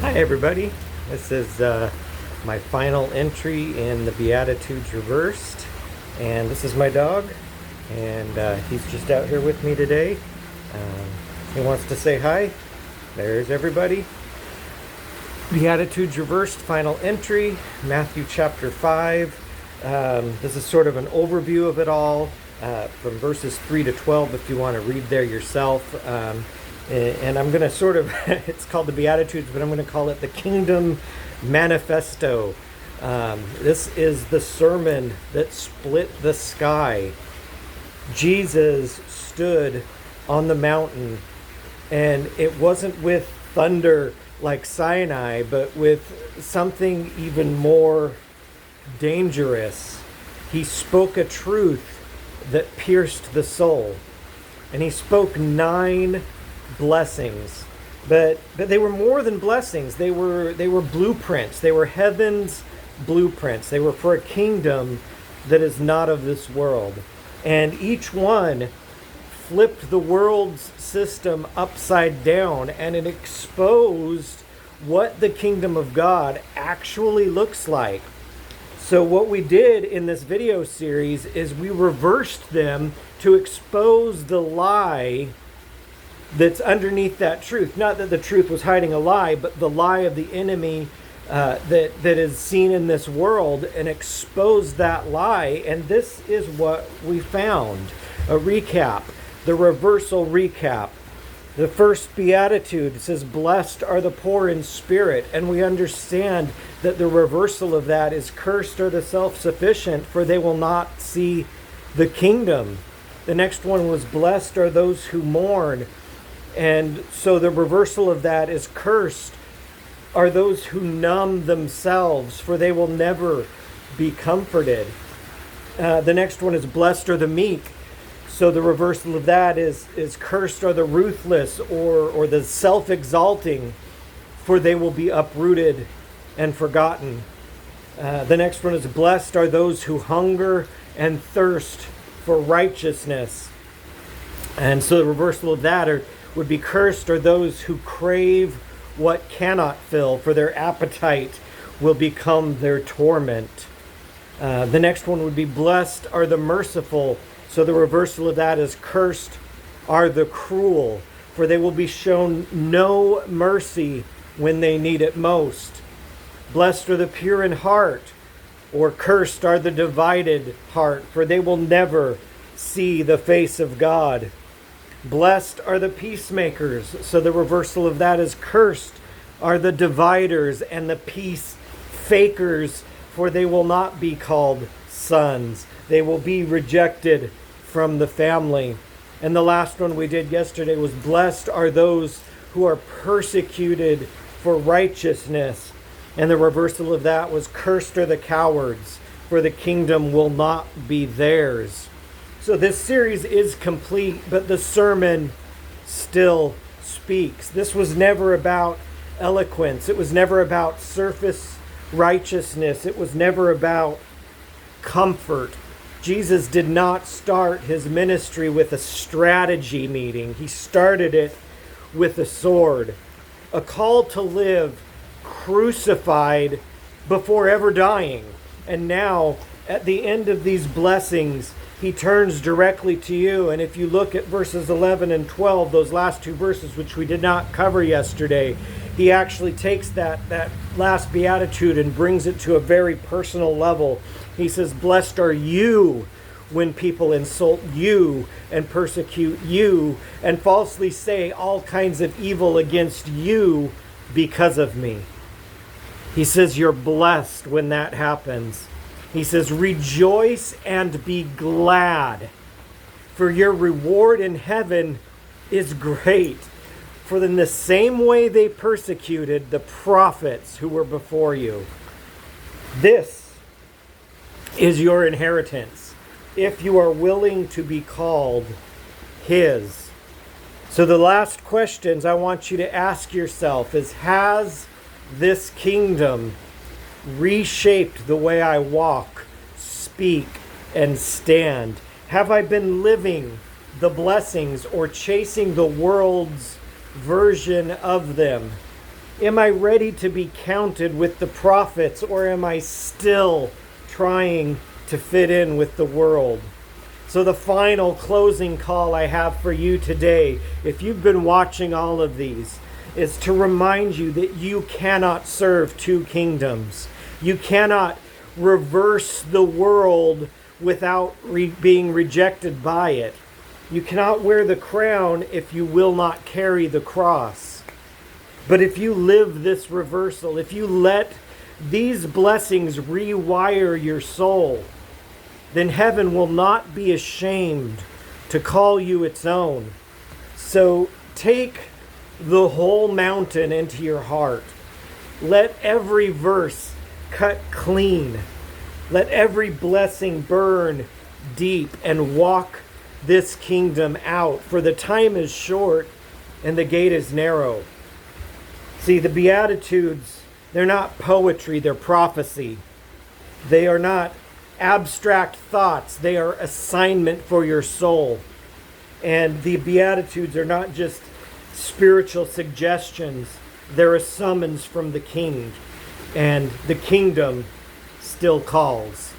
Hi everybody, this is my final entry in the Beatitudes Reversed, and this is my dog, and he's just out here with me today. He wants to say hi. There's everybody. Beatitudes Reversed, final entry, Matthew chapter 5. This is sort of an overview of it all, from verses 3 to 12 if you want to read there yourself. And I'm going to sort of, it's called the Beatitudes, but I'm going to call it the Kingdom Manifesto. This is the sermon that split the sky. Jesus stood on the mountain, and it wasn't with thunder like Sinai, but with something even more dangerous. He spoke a truth that pierced the soul, and he spoke 9 blessings, but they were more than blessings. They were blueprints. They were heaven's blueprints. They were for a kingdom that is not of this world, and each one flipped the world's system upside down, and it exposed what the kingdom of God actually looks like. So what we did in this video series is we reversed them to expose the lie that's underneath that truth. Not that the truth was hiding a lie, but the lie of the enemy that is seen in this world, and expose that lie. And this is what we found. A recap, the reversal recap. The first beatitude says, "Blessed are the poor in spirit." And we understand that the reversal of that is, "Cursed are the self-sufficient, for they will not see the kingdom." The next one was, "Blessed are those who mourn." And so the reversal of that is, "Cursed are those who numb themselves, for they will never be comforted." The next one is, "Blessed are the meek." So the reversal of that is "Cursed are the ruthless," or the self-exalting, for they will be uprooted and forgotten. The next one is, "Blessed are those who hunger and thirst for righteousness." And so the reversal of that would be, "Cursed are those who crave what cannot fill, for their appetite will become their torment." The next one would be, "Blessed are the merciful." So the reversal of that is, "Cursed are the cruel, for they will be shown no mercy when they need it most." "Blessed are the pure in heart," or "Cursed are the divided heart, for they will never see the face of God." "Blessed are the peacemakers." So the reversal of that is, "Cursed are the dividers and the peace fakers, for they will not be called sons. They will be rejected from the family." And the last one we did yesterday was, "Blessed are those who are persecuted for righteousness." And the reversal of that was, "Cursed are the cowards, for the kingdom will not be theirs." So this series is complete, but the sermon still speaks. This was never about eloquence. It was never about surface righteousness. It was never about comfort. Jesus did not start his ministry with a strategy meeting. He started it with a sword, a call to live crucified before ever dying. And now, at the end of these blessings, he turns directly to you. And if you look at verses 11 and 12, those last 2 verses, which we did not cover yesterday, he actually takes that last beatitude and brings it to a very personal level. He says, "Blessed are you when people insult you and persecute you and falsely say all kinds of evil against you because of me." He says you're blessed when that happens. He says, "Rejoice and be glad, for your reward in heaven is great. For in the same way they persecuted the prophets who were before you." This is your inheritance, if you are willing to be called his. So the last questions I want you to ask yourself is, has this kingdom reshaped the way I walk, speak, and stand? Have I been living the blessings or chasing the world's version of them? Am I ready to be counted with the prophets, or am I still trying to fit in with the world? So the final closing call I have for you today, if you've been watching all of these, is to remind you that you cannot serve two kingdoms. You cannot reverse the world without being rejected by it. You cannot wear the crown if you will not carry the cross. But if you live this reversal, if you let these blessings rewire your soul, then heaven will not be ashamed to call you its own. So take the whole mountain into your heart. Let every verse cut clean. Let every blessing burn deep, and walk this kingdom out. For the time is short and the gate is narrow. See, the Beatitudes, they're not poetry, they're prophecy. They are not abstract thoughts, they are assignment for your soul. And the Beatitudes are not just spiritual suggestions, they're a summons from the King. And the kingdom still calls.